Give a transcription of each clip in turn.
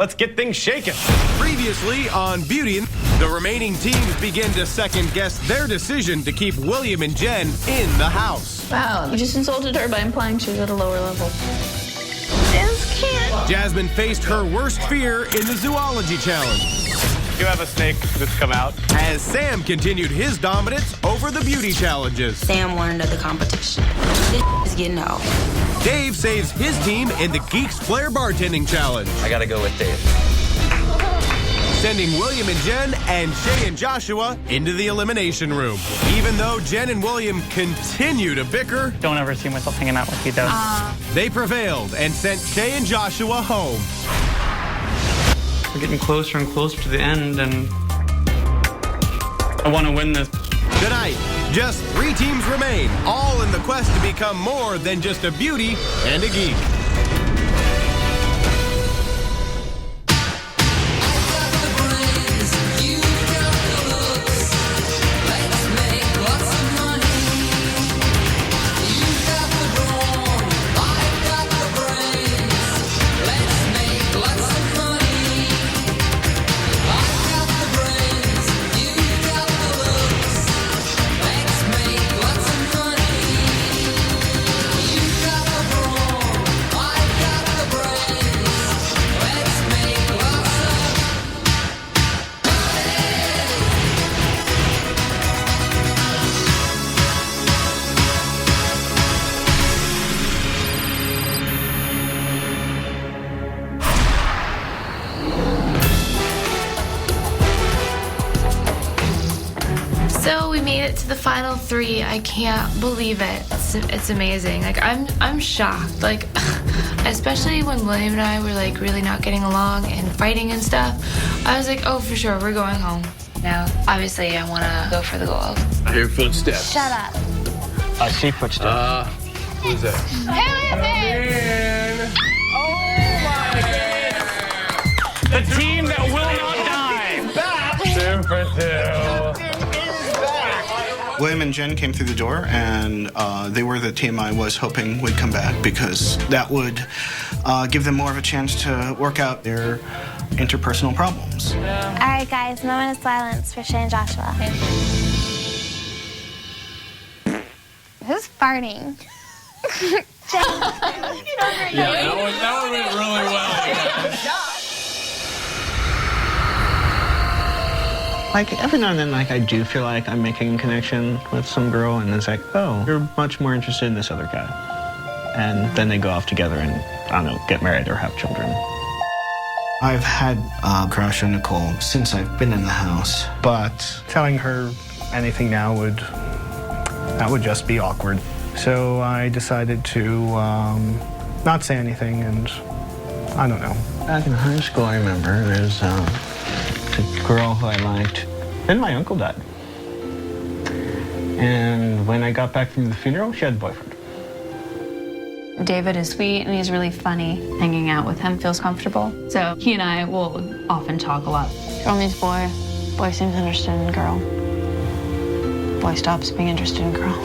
Let's get things shaking. Previously on Beauty, the remaining teams begin to second-guess their decision to keep William and Jen in the house. Wow, you just insulted her by implying she was at a lower level. This can't. Jasmine faced her worst fear in the zoology challenge. You have a snake that's come out. As Sam continued his dominance over the beauty challenges. Sam learned of the competition. This is getting old. Dave saves his team in the Geek's Flair Bartending Challenge. I gotta go with Dave. Sending William and Jen and Shay and Joshua into the elimination room. Even though Jen and William continue to bicker, Don't ever see myself hanging out with you, though. they prevailed and sent Shay and Joshua home. We're getting closer and closer to the end, and I want to win this. Tonight, just 3 teams remain, all in the quest to become more than just a beauty and a geek. So we made it to the final 3. I can't believe it. It's amazing. Like I'm shocked. Like especially when William and I were like really not getting along and fighting and stuff. I was like, oh, for sure, we're going home. Now, obviously, I want to go for the gold. I hear footsteps. Shut up. I see footsteps. Who's that? The team that will not die. 2 for 2. William and Jen came through the door, and they were the team I was hoping would come back because that would give them more of a chance to work out their interpersonal problems. All right, guys, moment of silence for Shay and Joshua. Who's farting? Yeah, that one went really well. Like, every now and then, like, I do feel like I'm making a connection with some girl, and it's like, oh, you're much more interested in this other guy. And then they go off together and, I don't know, get married or have children. I've had a crush on Nicole since I've been in the house. But telling her anything now would just be awkward. So I decided to not say anything, and I don't know. Back in high school, I remember there's a girl who I liked, then my uncle died. And when I got back from the funeral, she had a boyfriend. David is sweet and he's really funny. Hanging out with him feels comfortable. So he and I will often talk a lot. Girl meets boy. Boy seems interested in girl. Boy stops being interested in girl.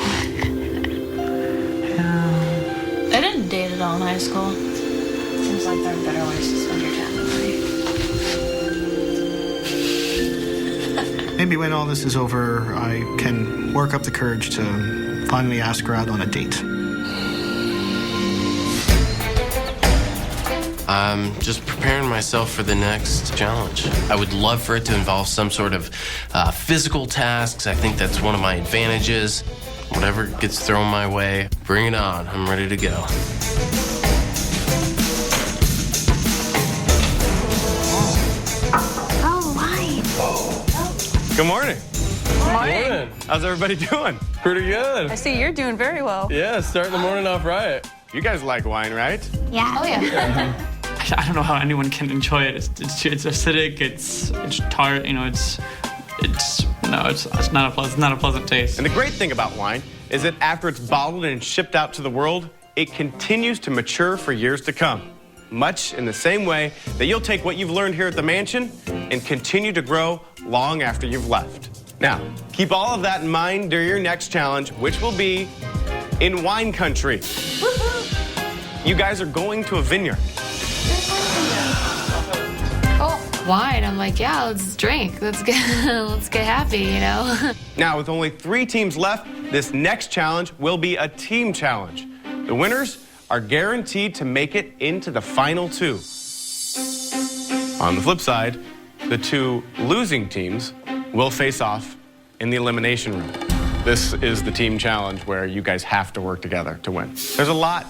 I didn't date at all in high school. Seems like there are better ways to spend your time than free. Maybe when all this is over, I can work up the courage to finally ask her out on a date. I'm just preparing myself for the next challenge. I would love for it to involve some sort of physical tasks. I think that's one of my advantages. Whatever gets thrown my way, bring it on. I'm ready to go. Oh, why? Good morning. Good morning. How's everybody doing? Pretty good. I see you're doing very well. Yeah, starting the morning off right. You guys like wine, right? Yeah. Oh, yeah. I don't know how anyone can enjoy it. It's acidic. It's tart. You know, it's not a pleasant taste. And the great thing about wine is that after it's bottled and shipped out to the world, it continues to mature for years to come. Much in the same way that you'll take what you've learned here at the mansion and continue to grow long after you've left. Now, keep all of that in mind during your next challenge, which will be in wine country. You guys are going to a vineyard. wine. I'm like, yeah, let's drink. Let's get happy, you know? Now, with only 3 teams left, this next challenge will be a team challenge. The winners are guaranteed to make it into the final 2. On the flip side, the 2 losing teams will face off in the elimination room. This is the team challenge where you guys have to work together to win. There's a lot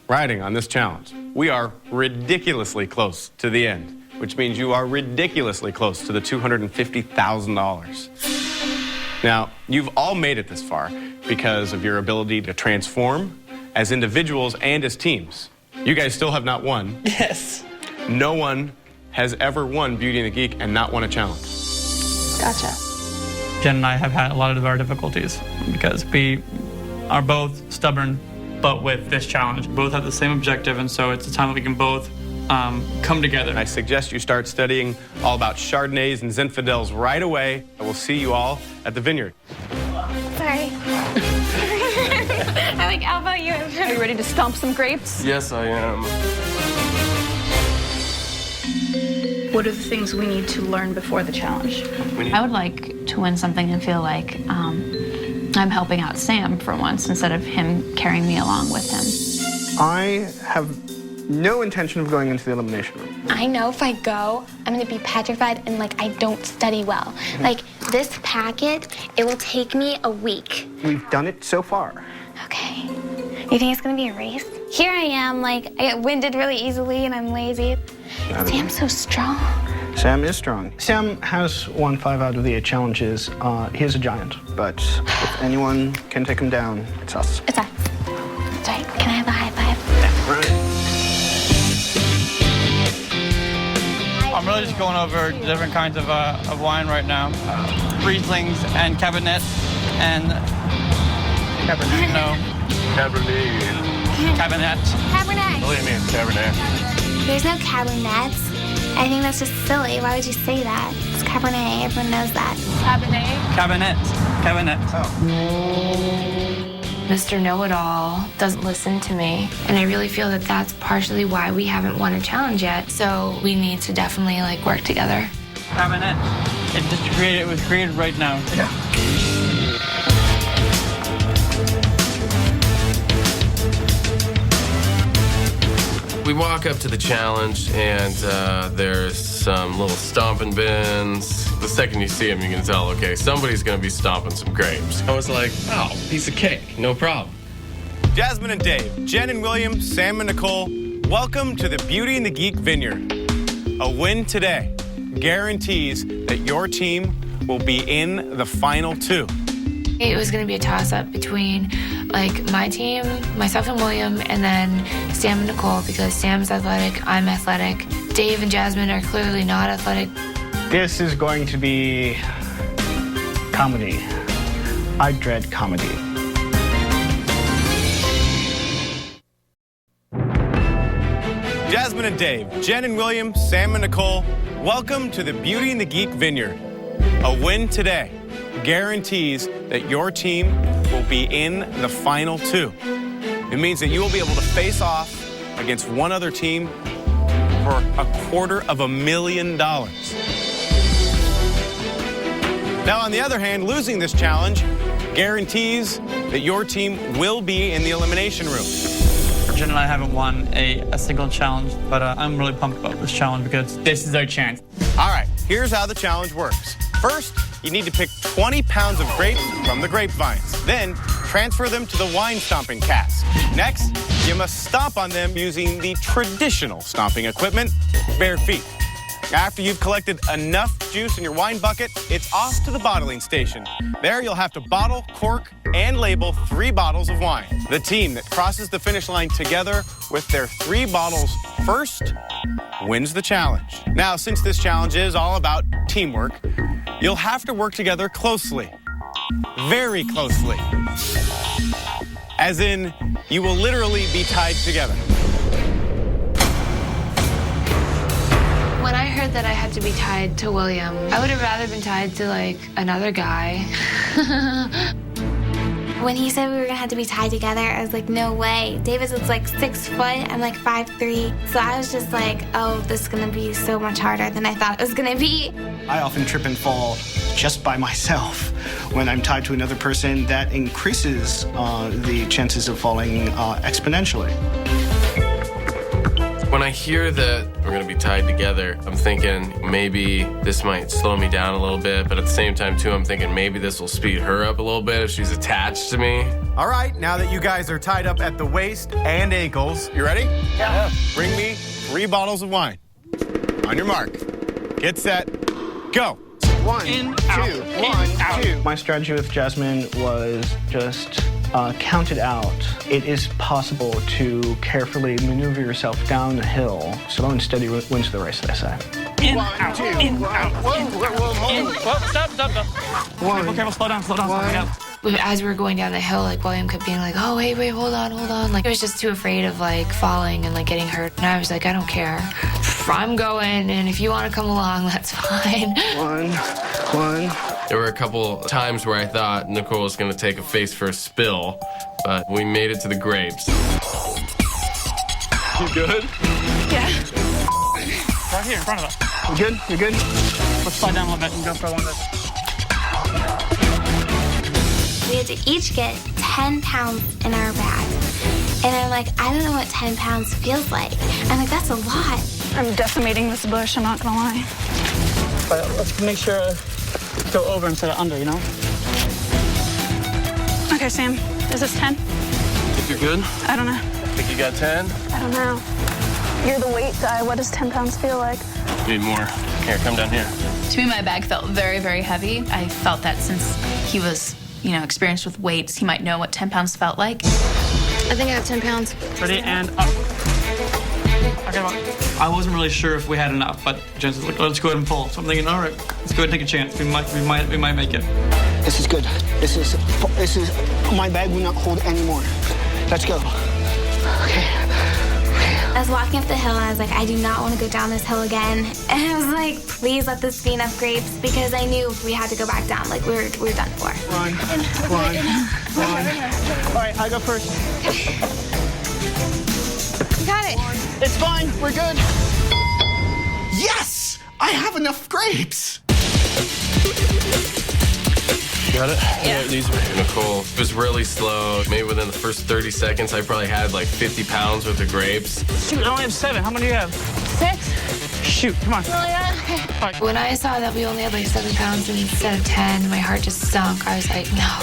riding on this challenge. We are ridiculously close to the end, which means you are ridiculously close to the $250,000. Now, you've all made it this far because of your ability to transform as individuals and as teams. You guys still have not won. Yes. No one has ever won Beauty and the Geek and not won a challenge. Gotcha. Jen and I have had a lot of our difficulties because we are both stubborn, but with this challenge, both have the same objective, and so it's a time that we can both come together. I suggest you start studying all about Chardonnays and Zinfandels right away. I will see you all at the Vineyard. Sorry. How about you? Are you ready to stomp some grapes? Yes, I am. What are the things we need to learn before the challenge? I would like to win something and feel like I'm helping out Sam for once instead of him carrying me along with him. I have no intention of going into the elimination room. I know if I go, I'm gonna be petrified and like I don't study well. Like this packet, it will take me a week. We've done it so far. Okay. You think it's gonna be a race? Here I am, like I get winded really easily and I'm lazy. Sam's so strong. Sam is strong. Sam has won 5 out of the 8 challenges. He is a giant, but if anyone can take him down, it's us. It's us. That's right. Can I have a high five? I'm really just going over different kinds of wine right now. Rieslings and Cabernet and... Cabernet? No. Cabernet. Cabernet. Cabernet. What do you mean, Cabernet? There's no Cabernets. I think that's just silly. Why would you say that? It's Cabernet. Everyone knows that. Cabernet. Cabernet. Cabernet. Mr. Know-It-All doesn't listen to me, and I really feel that that's partially why we haven't won a challenge yet. So we need to definitely like work together. Cabernet. It was created right now. Yeah. We walk up to the challenge, and there's some little stomping bins. The second you see them, you can tell, okay, somebody's gonna be stomping some grapes. I was like, oh, piece of cake, no problem. Jasmine and Dave, Jen and William, Sam and Nicole, welcome to the Beauty and the Geek Vineyard. A win today guarantees that your team will be in the final 2. It was going to be a toss-up between like my team, myself and William, and then Sam and Nicole, because Sam's athletic, I'm athletic. Dave and Jasmine are clearly not athletic. This is going to be comedy. I dread comedy. Jasmine and Dave, Jen and William, Sam and Nicole, welcome to the Beauty and the Geek Vineyard. A win today guarantees that your team will be in the final 2. It means that you will be able to face off against one other team for $250,000. Now, on the other hand, losing this challenge guarantees that your team will be in the elimination room. Jen and I haven't won a single challenge, but I'm really pumped about this challenge because this is our chance. All right, here's how the challenge works. First, you need to pick 20 pounds of grapes from the grapevines. Then, transfer them to the wine stomping cask. Next, you must stomp on them using the traditional stomping equipment, bare feet. After you've collected enough juice in your wine bucket, it's off to the bottling station. There, you'll have to bottle, cork, and label 3 bottles of wine. The team that crosses the finish line together with their 3 bottles first wins the challenge. Now, since this challenge is all about teamwork, you'll have to work together closely. Very closely. As in, you will literally be tied together. When I heard that I had to be tied to William, I would have rather been tied to like another guy. When he said we were gonna have to be tied together, I was like, no way. David was like 6 foot, I'm like 5'3". So I was just like, oh, this is gonna be so much harder than I thought it was gonna be. I often trip and fall just by myself. When I'm tied to another person, that increases the chances of falling exponentially. When I hear that we're gonna be tied together, I'm thinking maybe this might slow me down a little bit, but at the same time too, I'm thinking maybe this will speed her up a little bit if she's attached to me. All right, now that you guys are tied up at the waist and ankles, you ready? Yeah. Bring me 3 bottles of wine. On your mark. Get set. Go. 1, In, 2, out, 1, in, out. 2. My strategy with Jasmine was just count it out. It is possible to carefully maneuver yourself down the hill. Slow and steady wins the race, as I say. In, out, in, out, in, in. Whoa, stop. Careful, slow down. As we were going down the hill, like William kept being like, oh, wait, hold on. Like, he was just too afraid of like falling and like getting hurt. And I was like, I don't care. I'm going, and if you want to come along, that's fine. 1. There were a couple times where I thought Nicole was gonna take a face first spill, but we made it to the grapes. You good? Yeah. Right here in front of us. You good? You good? Let's slide down a little bit and go for a little bit. We had to each get 10 pounds in our bag. And I'm like, I don't know what 10 pounds feels like. I'm like, that's a lot. I'm decimating this bush, I'm not gonna lie. But let's make sure go over instead of under, you know? Okay, Sam, is this 10? Think you're good? I don't know. Think you got 10? I don't know. You're the weight guy. What does 10 pounds feel like? Need more. Here, come down here. To me, my bag felt very, very heavy. I felt that since he was, experienced with weights, he might know what 10 pounds felt like. I think I have 10 pounds. Ready, and up. Okay, well, I wasn't really sure if we had enough, but Jen said, let's go ahead and pull. So I'm thinking, all right, let's go ahead and take a chance. We might make it. This is good. This is my bag will not hold anymore. Let's go. Okay. I was walking up the hill and I was like, I do not want to go down this hill again. And I was like, please let this be enough grapes, because I knew if we had to go back down, like we were done for. 1. All right, I go first. You got it. It's fine. We're good. Yes! I have enough grapes! Got it? Yeah. These are Nicole. It was really slow. Maybe within the first 30 seconds, I probably had like 50 pounds worth of grapes. Shoot, I only have 7. How many do you have? 6. Shoot, come on. Oh, yeah. Okay. When I saw that we only had like 7 pounds instead of 10, my heart just sunk. I was like, no,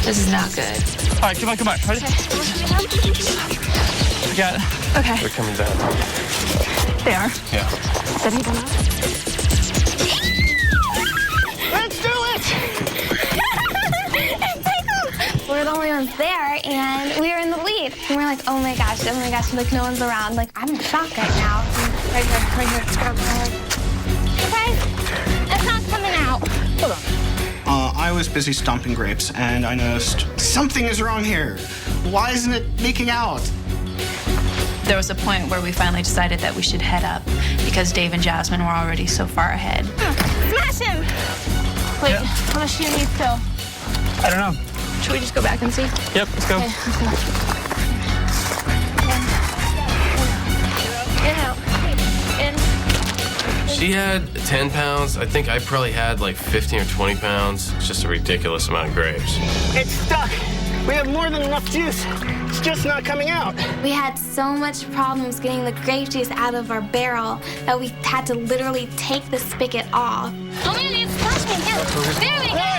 this is not good. All right, come on. Ready? I got it. Okay, They're coming down. they are. Yeah. Did he come out? Let's do it! We're the only ones there, and we were in the lead. And we're like, oh my gosh, like no one's around. Like, I'm in shock right now. Right here. Let's go. Okay, it's not coming out. Hold on. I was busy stomping grapes, and I noticed something is wrong here. Why isn't it leaking out? There was a point where we finally decided that we should head up because Dave and Jasmine were already so far ahead. Smash him! Wait, how much do you need still? I don't know. Should we just go back and see? Yep, let's go. Okay, let's go. She had 10 pounds. I think I probably had like 15 or 20 pounds. It's just a ridiculous amount of grapes. It's stuck. We have more than enough juice. It's just not coming out. We had so much problems getting the grape juice out of our barrel that we had to literally take the spigot off. Oh, man, it's splashing. There we go.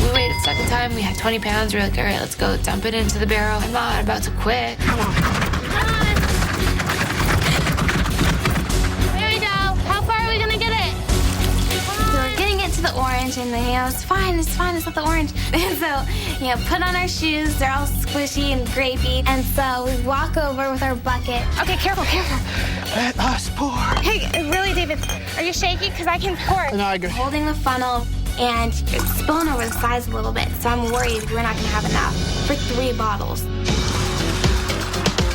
We waited a second time. We had 20 pounds. We were like, all right, let's go dump it into the barrel. I'm not about to quit. Come on. There we go. How far are we going to get it? So we're getting it to the orange, and it's fine, it's not the orange. And so, put on our shoes. They're all squishy and grapey. And so we walk over with our bucket. Okay, careful. Let us pour. Hey, really, David, are you shaky? Because I can pour. No, I agree. Holding the funnel, and it's spilling over the sides a little bit. So I'm worried we're not going to have enough for 3 bottles.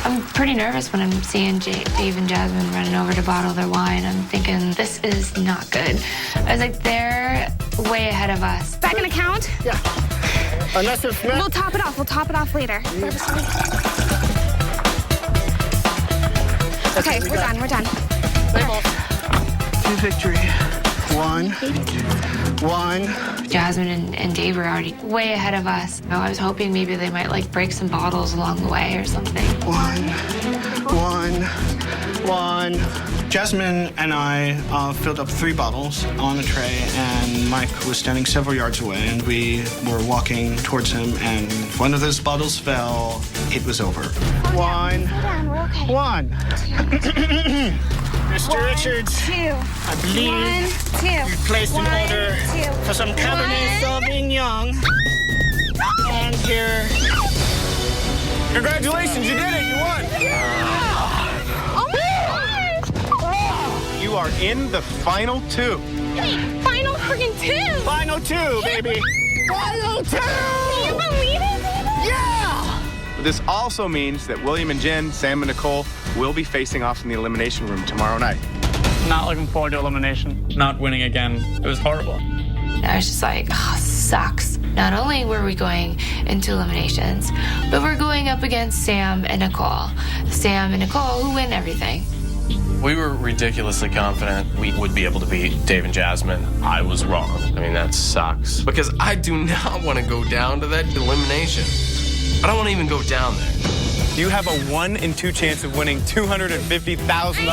I'm I'm pretty nervous when I'm seeing Dave and Jasmine running over to bottle their wine. I'm thinking, this is not good. I was like, they're way ahead of us. Back in account? Yeah. Unless it's not. We'll top it off. We'll top it off later. Okay, we're done. We're done. To victory. One. Jasmine and Dave were already way ahead of us. I was hoping maybe they might like break some bottles along the way or something. One. Jasmine and I filled up 3 bottles on a tray, and Mike was standing several yards away, and we were walking towards him, and if one of those bottles fell, it was over. Hold on, we're okay. One. Mr. Richards, 2. I believe 1, 2. you placed an order 2. for some Cabernet Sauvignon. And here. Congratulations, you did it. You won. Oh my God! You are in the final 2. Wait, final freaking 2! Final 2, baby. Final 2! Can you believe it, baby? Yeah! This also means that William and Jen, Sam and Nicole will be facing off in the elimination room tomorrow night. Not looking forward to elimination. Not winning again. It was horrible. I was just like, oh, sucks. Not only were we going into eliminations, but we're going up against Sam and Nicole. Sam and Nicole, who win everything. We were ridiculously confident we would be able to beat Dave and Jasmine. I was wrong. I mean, that sucks. Because I do not want to go down to that elimination. I don't want to even go down there. You have a 1 in 2 chance of winning $250,000.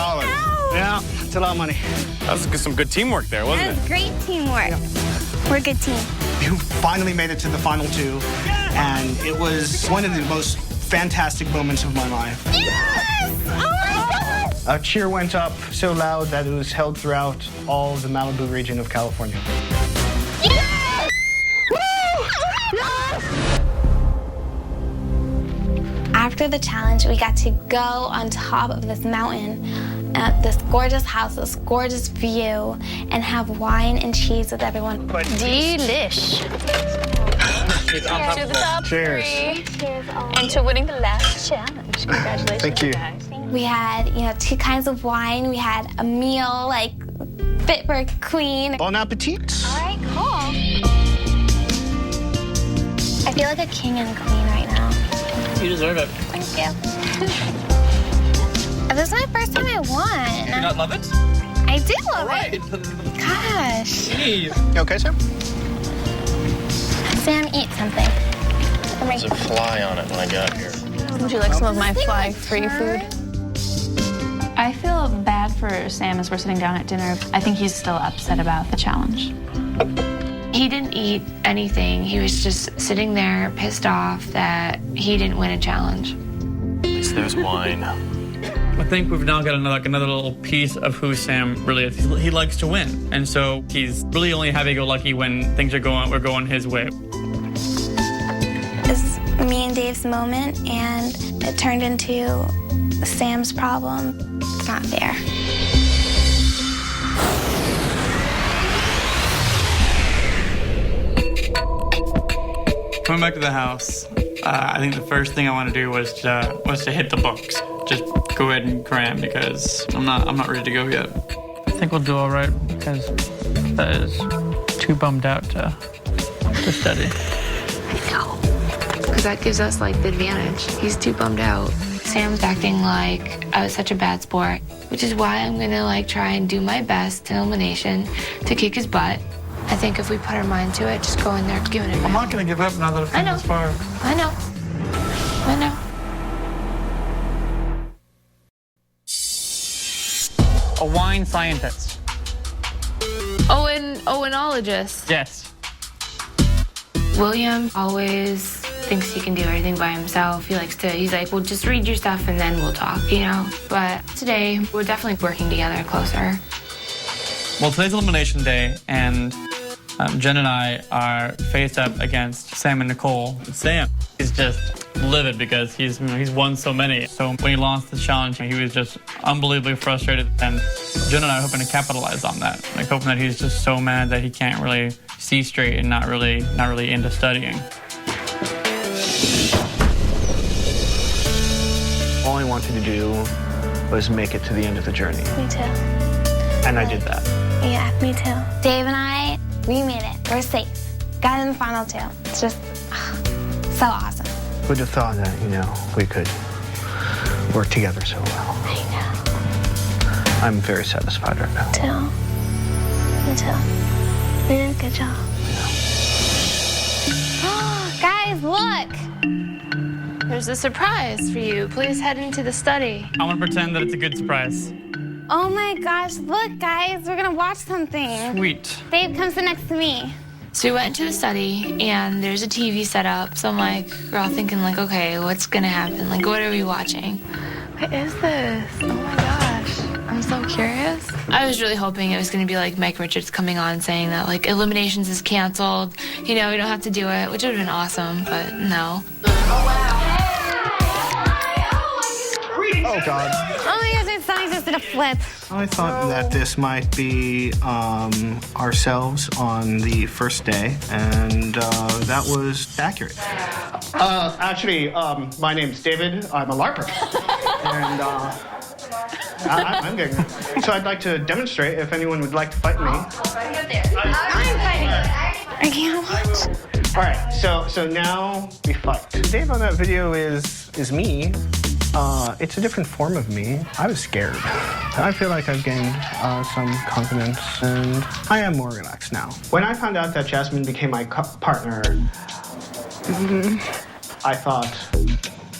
Yeah, it's a lot of money. That was some good teamwork there, wasn't That was it? great teamwork. Yeah. We're a good team. You finally made it to the final 2, and it was one of the most fantastic moments of my life. Yes! Oh my God! A cheer went up so loud that it was held throughout all the Malibu region of California. Yes! Woo! Yes! After the challenge, we got to go on top of this mountain at this gorgeous house, this gorgeous view, and have wine and cheese with everyone. Delish. Cheers to the top Cheers. 3. Cheers. And to winning the last challenge. Congratulations, Thank you. guys. We had, 2 kinds of wine. We had a meal, like, fit for a queen. Bon appetit. All right, cool. I feel like a king and a queen right now. You deserve it. Thank you. This is my first time I won. Do you not love it? I do love Right. it. Gosh. Jeez. You okay, Sam? Sam, eat something. There's a fly on it when I got here. Would you like some of my fly-free food? I feel bad for Sam as we're sitting down at dinner. I think he's still upset about the challenge. He didn't eat anything. He was just sitting there pissed off that he didn't win a challenge. At least there's wine. I think we've now got another little piece of who Sam really is. He likes to win, and so he's really only happy-go-lucky when things are going his way. It's me and Dave's moment, and it turned into Sam's problem. It's not fair. Coming back to the house, I think the first thing I want to do was to hit the books. Just go ahead and cram because I'm not ready to go yet. I think we'll do all right because that is too bummed out to study. I know. Because that gives us, like, the advantage. He's too bummed out. Sam's acting like I was such a bad sport, which is why I'm going to, like, try and do my best in elimination to kick his butt. I think if we put our mind to it, just go in there giving it. I'm not going to give up now that I've come this far. I know. A wine scientist. Oenologist. Yes. William always thinks he can do everything by himself. He's like, well, just read your stuff and then we'll talk, But today, we're definitely working together closer. Well, today's elimination day, and Jen and I are faced up against Sam and Nicole. Sam is just livid because he's won so many. So when he lost the challenge, he was just unbelievably frustrated. And Jen and I are hoping to capitalize on that. Like hoping that he's just so mad that he can't really see straight and not really into studying. Only wanted to do was make it to the end of the journey. Me too. And I did that. Yeah, me too. Dave and I, we made it. We're safe. Got in the final two. It's just so awesome. Who'd have thought that, you know, we could work together so well. I know. I'm very satisfied right now. Me too. We did a good job. Guys, look! There's a surprise for you. Please head into the study. I want to pretend that it's a good surprise. Oh my gosh, look, guys. We're gonna watch something. Sweet. Dave, come sit next to me. So we went into the study, and there's a TV set up. So I'm like, we're all thinking, like, okay, what's gonna happen? Like, what are we watching? What is this? Oh my gosh. I'm so curious. I was really hoping it was gonna be like Mike Richards coming on saying that, like, Eliminations is canceled. You know, we don't have to do it, which would have been awesome, but no. Oh, God. Oh my gosh, my stomach just did a flip. I thought that this might be ourselves on the first day, and that was accurate. Actually, my name's David. I'm a LARPer. And I'm getting it. So I'd like to demonstrate if anyone would like to fight me. I'm fighting. I can't watch. All right, so now we fight. Dave on that video is me. It's a different form of me. I was scared. I feel like I've gained some confidence, and I am more relaxed now. When I found out that Jasmine became my partner, I thought,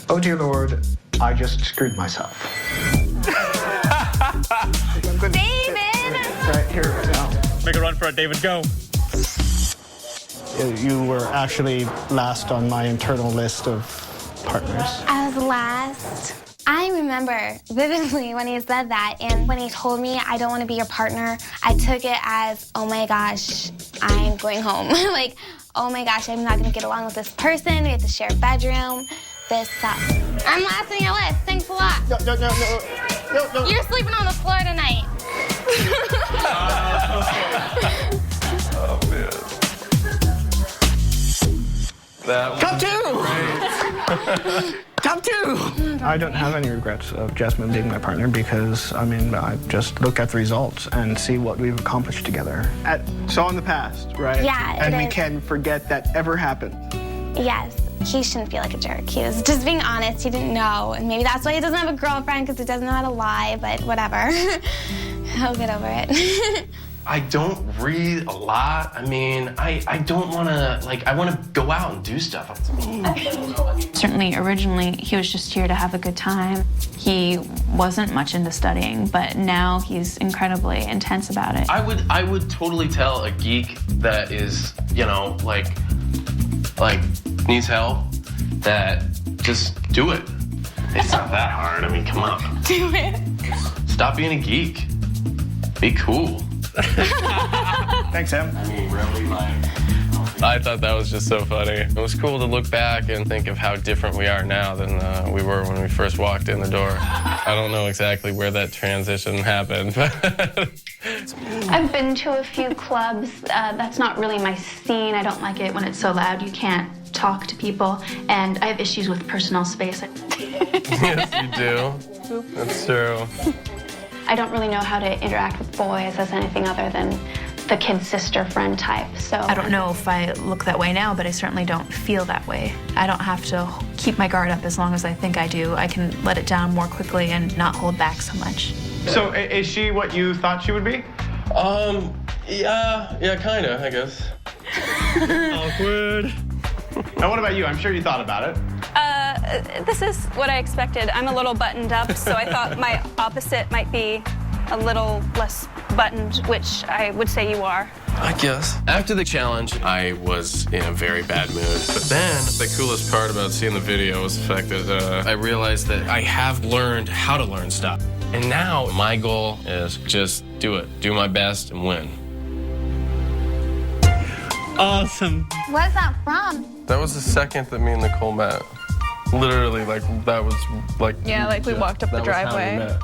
oh dear Lord, I just screwed myself. David! Right here, right now. Make a run for it, David. Go. You were actually last on my internal list of partners. I was last. I remember vividly when he said that, and when he told me I don't want to be your partner, I took it as, oh my gosh, I'm going home. Like, oh my gosh, I'm not going to get along with this person. We have to share a bedroom. This sucks. I'm last on your list. Thanks a lot. No. You're sleeping on the floor tonight. Oh, man. Top two! Top two! I don't have any regrets of Jasmine being my partner because, I mean, I just look at the results and see what we've accomplished together. So in the past, right? Yeah, And it we is. can forget that ever happened. Yes, he shouldn't feel like a jerk. He was just being honest. He didn't know. And maybe that's why he doesn't have a girlfriend, because he doesn't know how to lie, but whatever. He'll get over it. I don't read a lot. I mean, I don't want to, like, I want to go out and do stuff. Certainly, originally, he was just here to have a good time. He wasn't much into studying, but now he's incredibly intense about it. I would totally tell a geek that is, you know, like needs help, that just do it. It's not that hard. I mean, come on. Do it. Stop being a geek. Be cool. Thanks, Sam. I mean, really, like... I thought that was just so funny. It was cool to look back and think of how different we are now than we were when we first walked in the door. I don't know exactly where that transition happened, but... I've been to a few clubs. That's not really my scene. I don't like it when it's so loud you can't talk to people. And I have issues with personal space. Yes, you do. That's true. I don't really know how to interact with boys as anything other than the kid sister friend type. So I don't know if I look that way now, but I certainly don't feel that way. I don't have to keep my guard up as long as I think I do. I can let it down more quickly and not hold back so much. So is she what you thought she would be? Yeah, kinda, I guess. Awkward. Now, what about you? I'm sure you thought about it. This is what I expected. I'm a little buttoned up, so I thought my opposite might be a little less buttoned, which I would say you are. I guess. After the challenge, I was in a very bad mood. But then, the coolest part about seeing the video was the fact that I realized that I have learned how to learn stuff. And now, my goal is just do it. Do my best and win. Awesome. What's that from? That was the second that me and Nicole met. Literally, like, that was, like... Yeah, like we walked up the driveway.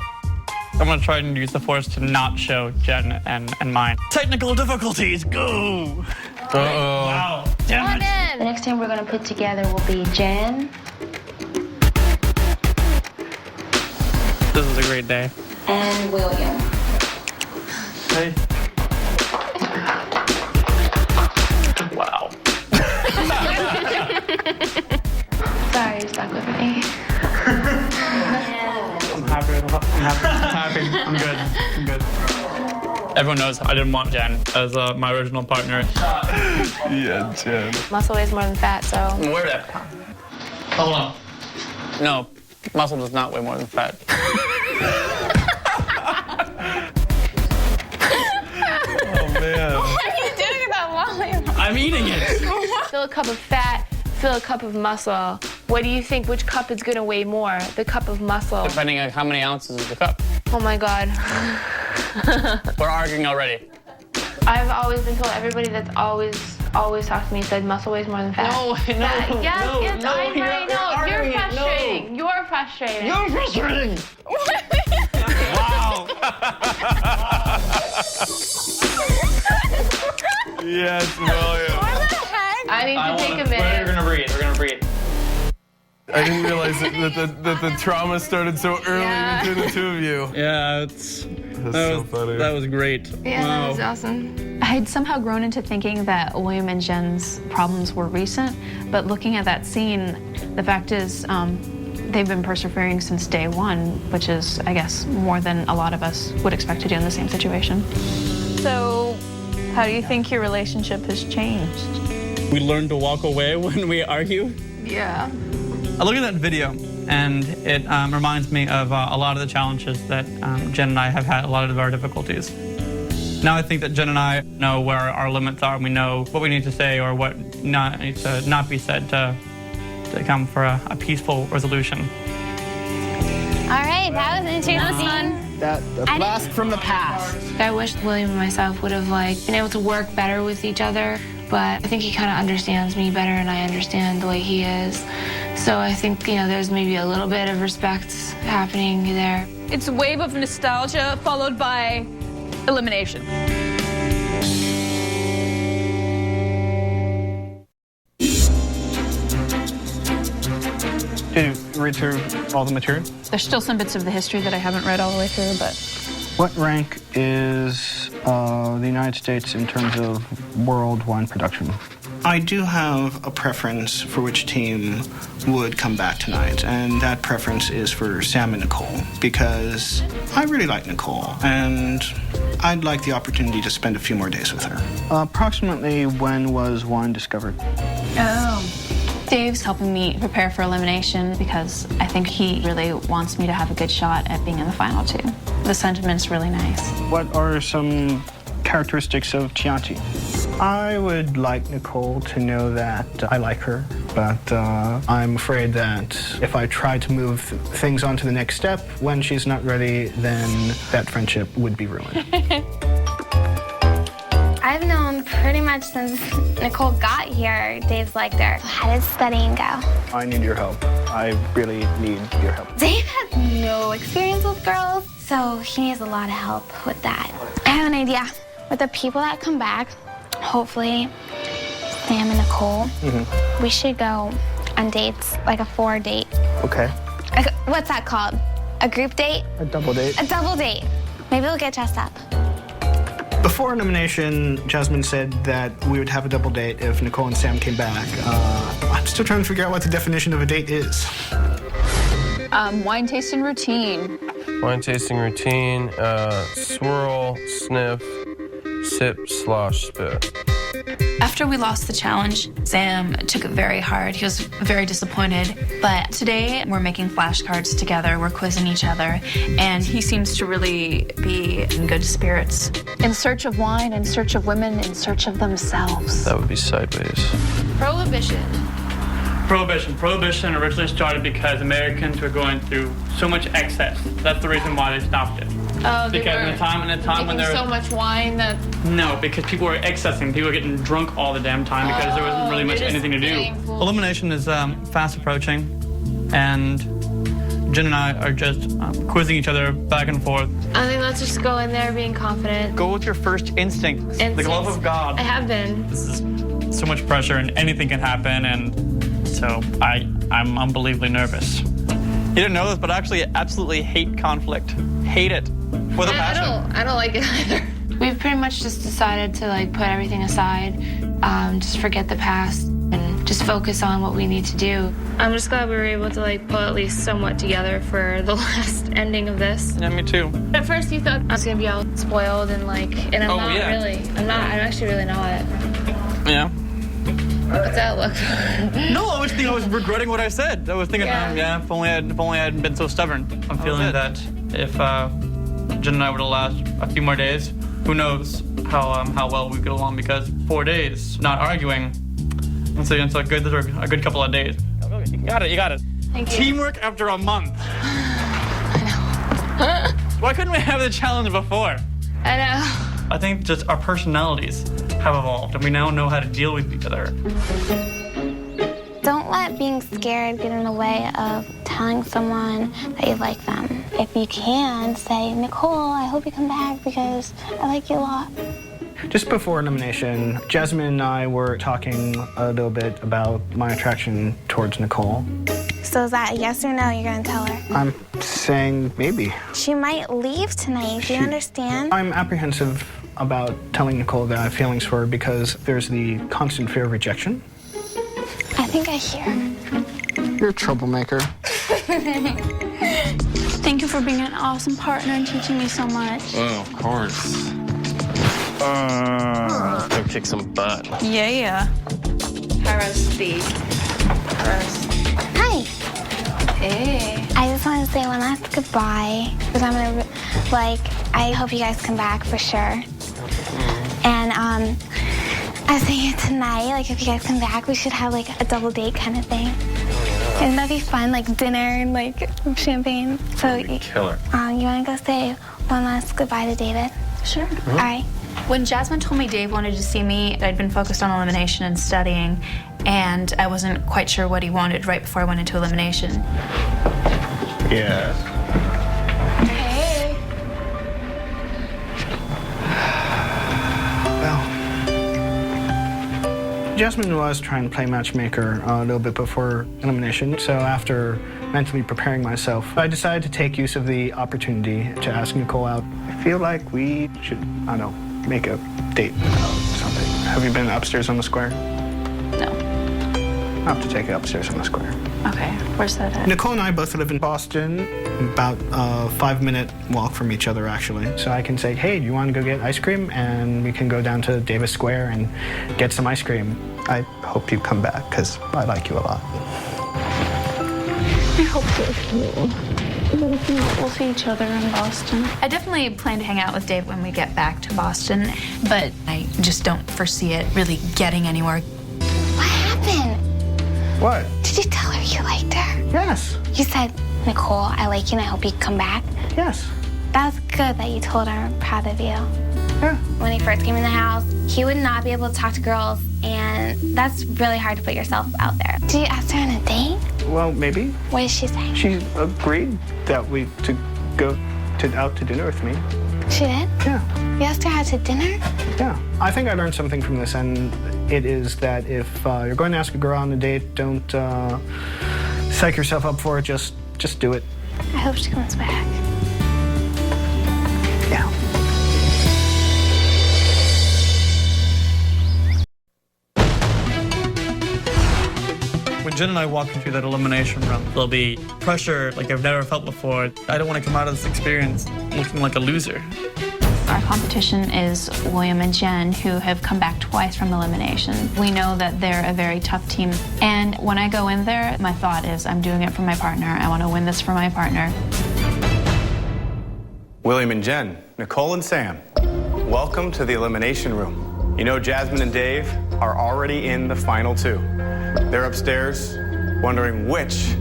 I'm gonna try and use the force to not show Jen and mine. Technical difficulties, go! Uh-oh. Wow, damn it. The next team we're going to put together will be Jen, great day. And William. Hey. Wow. Sorry, you're stuck with me. I'm happy. I'm good. Everyone knows I didn't want Jen as my original partner. Yeah, Jen. Muscle weighs more than fat, so. Where that? Hold on. No, muscle does not weigh more than fat. Oh, man. What are you doing with that volleyball? I'm eating it. Fill a cup of fat, fill a cup of muscle. What do you think? Which cup is gonna weigh more? The cup of muscle. Depending on how many ounces is the cup. Oh my God. We're arguing already. I've always been told, everybody that's always talked to me said muscle weighs more than fat. No, Yes, no, yes, no, I you're know. arguing You're it, frustrating. no. You're frustrating. You're frustrating. Wow. Yes, William. What the heck? I need to take a minute. We're gonna breathe. I didn't realize that the trauma started so early between the two of you. Yeah, That's so funny. That was great. Yeah, Wow. that was awesome. I had somehow grown into thinking that William and Jen's problems were recent, but looking at that scene, the fact is they've been persevering since day one, which is, I guess, more than a lot of us would expect to do in the same situation. So, how do you think your relationship has changed? We learn to walk away when we argue. Yeah. I look at that video, and it reminds me of a lot of the challenges that Jen and I have had, a lot of our difficulties. Now I think that Jen and I know where our limits are, and we know what we need to say or what needs to not be said to come for a peaceful resolution. All right, that was interesting. That blast from the past. I wish William and myself would have been able to work better with each other, but I think he kind of understands me better and I understand the way he is. So I think, there's maybe a little bit of respect happening there. It's a wave of nostalgia followed by elimination. Did you read through all the material? There's still some bits of the history that I haven't read all the way through, but What rank is the United States in terms of world wine production? I do have a preference for which team would come back tonight, and that preference is for Sam and Nicole, because I really like Nicole, and I'd like the opportunity to spend a few more days with her. Approximately when was wine discovered? Dave's helping me prepare for elimination because I think he really wants me to have a good shot at being in the final two. The sentiment's really nice. What are some characteristics of Chianti? I would like Nicole to know that I like her, but I'm afraid that if I try to move things on to the next step when she's not ready, then that friendship would be ruined. I've known pretty much since Nicole got here, Dave's liked her. How did studying go? I need your help. I really need your help. Dave has no experience with girls, so he needs a lot of help with that. I have an idea. With the people that come back, hopefully Sam and Nicole, we should go on dates, like a 4-date. Okay. What's that called? A group date? A double date. A double date. Maybe we'll get dressed up. Before elimination, Jasmine said that we would have a double date if Nicole and Sam came back. I'm still trying to figure out what the definition of a date is. wine tasting routine. Wine tasting routine, swirl, sniff, sip, slosh, spit. After we lost the challenge, Sam took it very hard. He was very disappointed. But today, we're making flashcards together. We're quizzing each other. And he seems to really be in good spirits. In search of wine, in search of women, in search of themselves. That would be sideways. Prohibition. Prohibition originally started because Americans were going through so much excess. That's the reason why they stopped it. Oh, they because were in a time when there was so much wine that... No, because people were excessing. People were getting drunk all the damn time because there wasn't really much anything to do. Elimination is fast approaching, and Jen and I are just quizzing each other back and forth. I think let's just go in there being confident. Go with your first instinct. The love of God. I have been. This is so much pressure, and anything can happen, and so I'm unbelievably nervous. You didn't know this, but I actually absolutely hate conflict. Hate it. With a passion. I don't like it either. We've pretty much just decided to like put everything aside, just forget the past and just focus on what we need to do. I'm just glad we were able to like pull at least somewhat together for the last ending of this. Yeah, me too. At first you thought I was gonna be all spoiled and like, and I'm not really. I'm actually really not. Yeah. What's that look? No, I was regretting what I said. I was thinking, if only I hadn't been so stubborn. I'm feeling that if Jen and I were to last a few more days, who knows how well we get along, because 4 days not arguing, it's a good couple of days. You got it. Thank you. Teamwork after a month. I know. Why couldn't we have the challenge before? I know. I think just our personalities have evolved, and we now know how to deal with each other. Don't let being scared get in the way of telling someone that you like them. If you can, say, Nicole, I hope you come back because I like you a lot. Just before elimination, Jasmine and I were talking a little bit about my attraction towards Nicole. So is that a yes or no you're gonna tell her? I'm saying maybe. She might leave tonight, do you understand? I'm apprehensive about telling Nicole that I have feelings for her because there's the constant fear of rejection. I think I hear her. You're a troublemaker. Thank you for being an awesome partner and teaching me so much. Oh, of course. Go kick some butt. Yeah. Hi. Hey. I just want to say one last goodbye because I'm gonna, I hope you guys come back for sure. And I was thinking tonight, if you guys come back, we should have a double date kind of thing. Wouldn't that be fun, dinner and champagne? So killer. You want to go say one last goodbye to David? Sure. All right. When Jasmine told me Dave wanted to see me, I'd been focused on elimination and studying, and I wasn't quite sure what he wanted right before I went into elimination. Yeah. Hey. Well, Jasmine was trying to play matchmaker a little bit before elimination, so after mentally preparing myself, I decided to take use of the opportunity to ask Nicole out. I feel like we should, I don't know, make a date about something. Have you been upstairs on the square? No. I'll have to take you upstairs on the square. Okay, where's that at? Nicole and I both live in Boston, about a 5-minute walk from each other, actually. So I can say, hey, do you want to go get ice cream? And we can go down to Davis Square and get some ice cream. I hope you come back, because I like you a lot. I hope so too. We'll see each other in Boston. I definitely plan to hang out with Dave when we get back to Boston, but I just don't foresee it really getting anywhere. What happened? What? Did you tell her you liked her? Yes. You said, Nicole, I like you and I hope you come back. Yes. That's good that you told her. I'm proud of you. Yeah. When he first came in the house, he would not be able to talk to girls, and that's really hard to put yourself out there. Did you ask her on a date? Well, maybe. What did she say? She agreed that to go out to dinner with me. She did? Yeah. You asked her out to dinner? Yeah. I think I learned something from this, and it is that if you're going to ask a girl on a date, don't psych yourself up for it. Just do it. I hope she comes back. Yeah. When Jen and I walk through that elimination room, there'll be pressure like I've never felt before. I don't want to come out of this experience looking like a loser. Our competition is William and Jen, who have come back twice from elimination. We know that they're a very tough team. And when I go in there, my thought is, I'm doing it for my partner. I want to win this for my partner. William and Jen, Nicole and Sam, welcome to the elimination room. You know Jasmine and Dave are already in the final 2. They're upstairs wondering which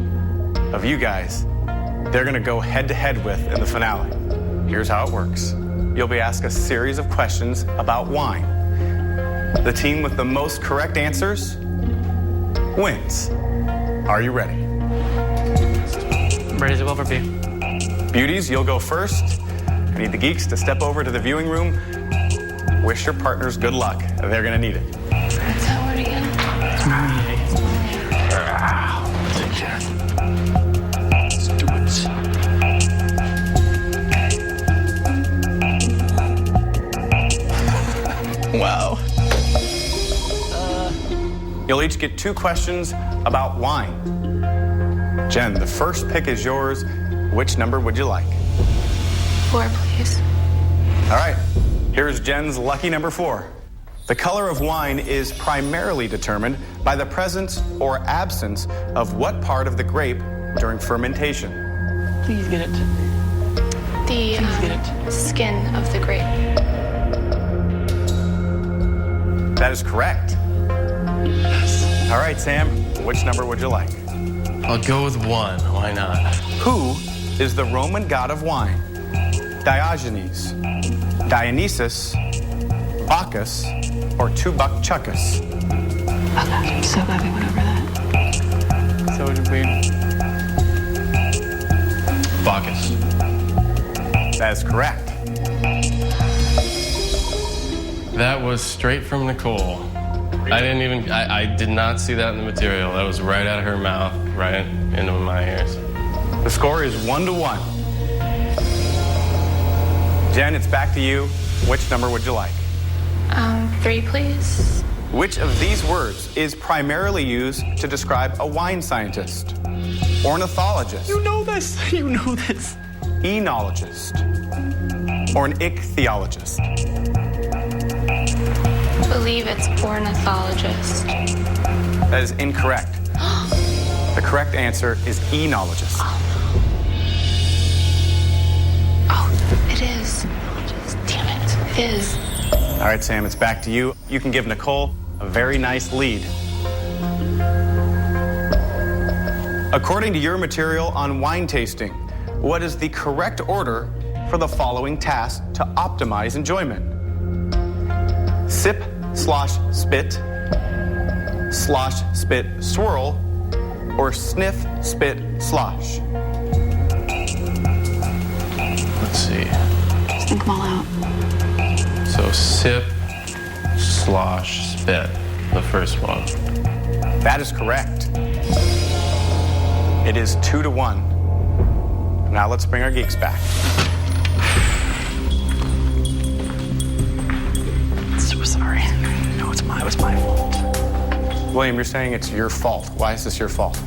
of you guys they're gonna go head-to-head with in the finale. Here's how it works. You'll be asked a series of questions about wine. The team with the most correct answers wins. Are you ready? I'm ready as well for B. Beauties, you'll go first. I need the geeks to step over to the viewing room. Wish your partners good luck. They're gonna need it. That's how we're together. Take care. Let's do Wow. You'll each get 2 questions about wine. Jen, the first pick is yours. Which number would you like? 4, please. All right, here's Jen's lucky number 4. The color of wine is primarily determined by the presence or absence of what part of the grape during fermentation? Please get it. The skin of the grape. That is correct. Yes. All right, Sam, which number would you like? I'll go with 1. Why not? Who is the Roman god of wine? Diogenes, Dionysus, Bacchus, or Tubuck-Chuckus? Okay, I'm so glad we went over that. So did we. Bacchus. That is correct. That was straight from Nicole. I did not see that in the material. That was right out of her mouth, right into my ears. The score is 1-1. Jen, it's back to you. Which number would you like? 3, please. Which of these words is primarily used to describe a wine scientist? Ornithologist? You know this. You know this. Enologist? Or an ichthyologist? I believe it's ornithologist. That is incorrect. The correct answer is enologist. Oh, it is. Damn it. It is. All right, Sam, it's back to you. You can give Nicole a very nice lead. According to your material on wine tasting, what is the correct order for the following task to optimize enjoyment? Sip, slosh, spit, swirl, or sniff, spit, slosh? Let's see. Just think them all out. So sip, slosh, spit. The first one. That is correct. It is 2-1. Now let's bring our geeks back. So sorry. No, it was my fault. William, you're saying it's your fault. Why is this your fault?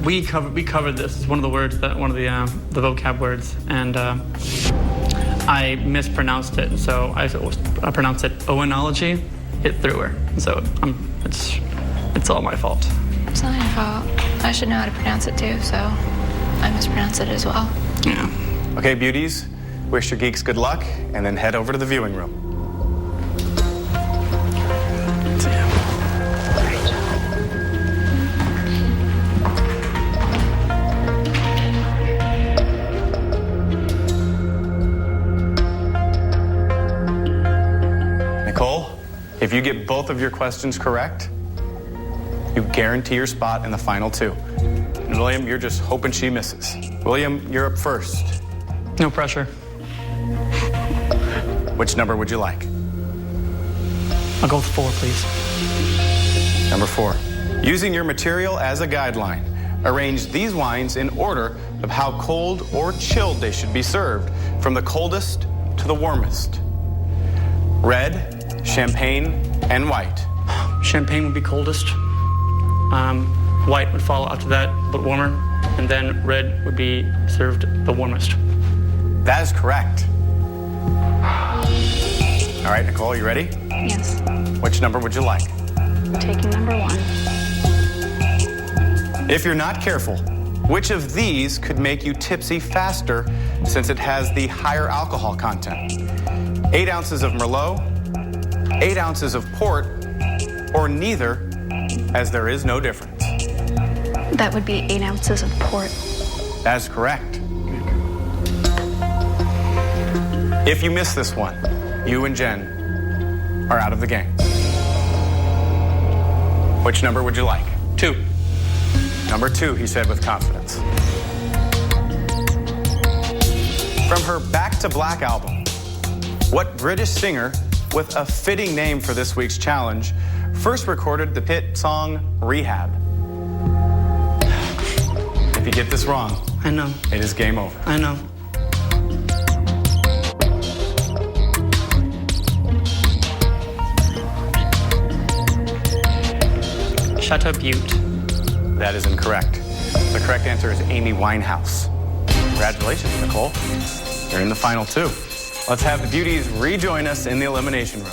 We covered this. It's one of the words one of the vocab words, and I mispronounced it. So I pronounced it oenology. It threw her. So it's all my fault. It's not your fault. I should know how to pronounce it too, so I mispronounce it as well. Yeah. Okay, beauties, wish your geeks good luck, and then head over to the viewing room. Nicole, if you get both of your questions correct, you guarantee your spot in the final 2. And William, you're just hoping she misses. William, you're up first. No pressure. Which number would you like? I'll go with 4, please. Number 4. Using your material as a guideline, arrange these wines in order of how cold or chilled they should be served, from the coldest to the warmest. Red, champagne, and white. Champagne would be coldest. White would follow after that, but warmer. And then red would be served the warmest. That is correct. All right, Nicole, you ready? Yes. Which number would you like? I'm taking number 1. If you're not careful, which of these could make you tipsy faster since it has the higher alcohol content? 8 ounces of Merlot, 8 ounces of port, or neither, as there is no difference? That would be 8 ounces of port. That is correct. If you miss this one, you and Jen are out of the game. Which number would you like? 2. Number 2, he said with confidence. From her Back to Black album, what British singer with a fitting name for this week's challenge first recorded the hit song Rehab? If you get this wrong, I know. it is game over. I know. Chateau Butte. That is incorrect. The correct answer is Amy Winehouse. Congratulations, Nicole. You're in the final two. Let's have the beauties rejoin us in the elimination room.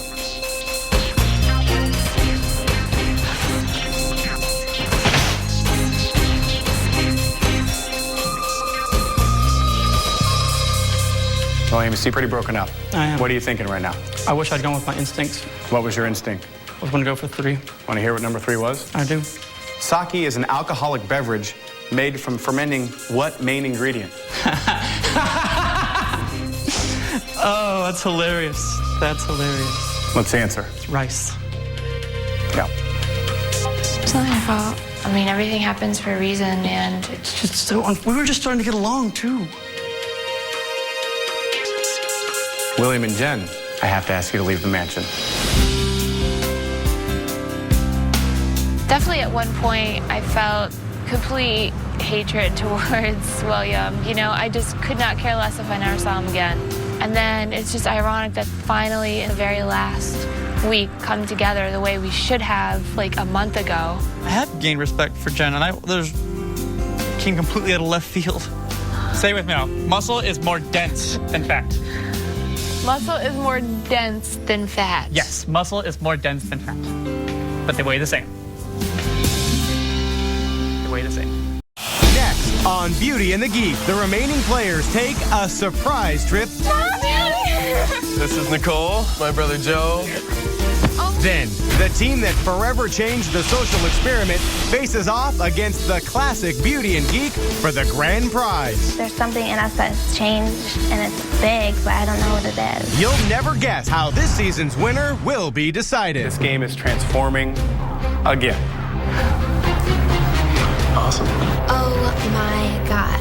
Well, Amy, you seem pretty broken up. I am. What are you thinking right now? I wish I'd gone with my instincts. What was your instinct? I was going to go for 3. Want to hear what number 3 was? I do. Sake is an alcoholic beverage made from fermenting what main ingredient? Oh, that's hilarious. That's hilarious. Let's answer. It's rice. Yeah. It's not your fault. I mean, everything happens for a reason, and It's just so we were just starting to get along, too. William and Jen, I have to ask you to leave the mansion. definitely at one point I felt complete hatred towards William. You know, I just could not care less if I never saw him again. And then it's just ironic that finally in the very last week come together the way we should have like a month ago. I have gained respect for Jen, and there's came completely out of left field. Say it with me now. Muscle is more dense than fat. Muscle is more dense than fat. Yes, muscle is more dense than fat. But they weigh the same. They weigh the same. Next on Beauty and the Geek, the remaining players take a surprise trip. This is Nicole, my brother Joe. Then, the team that forever changed the social experiment faces off against the classic Beauty and Geek for the grand prize. There's something in us that's changed, and it's big, but I don't know what it is. You'll never guess how this season's winner will be decided. This game is transforming again. Awesome. Oh my God.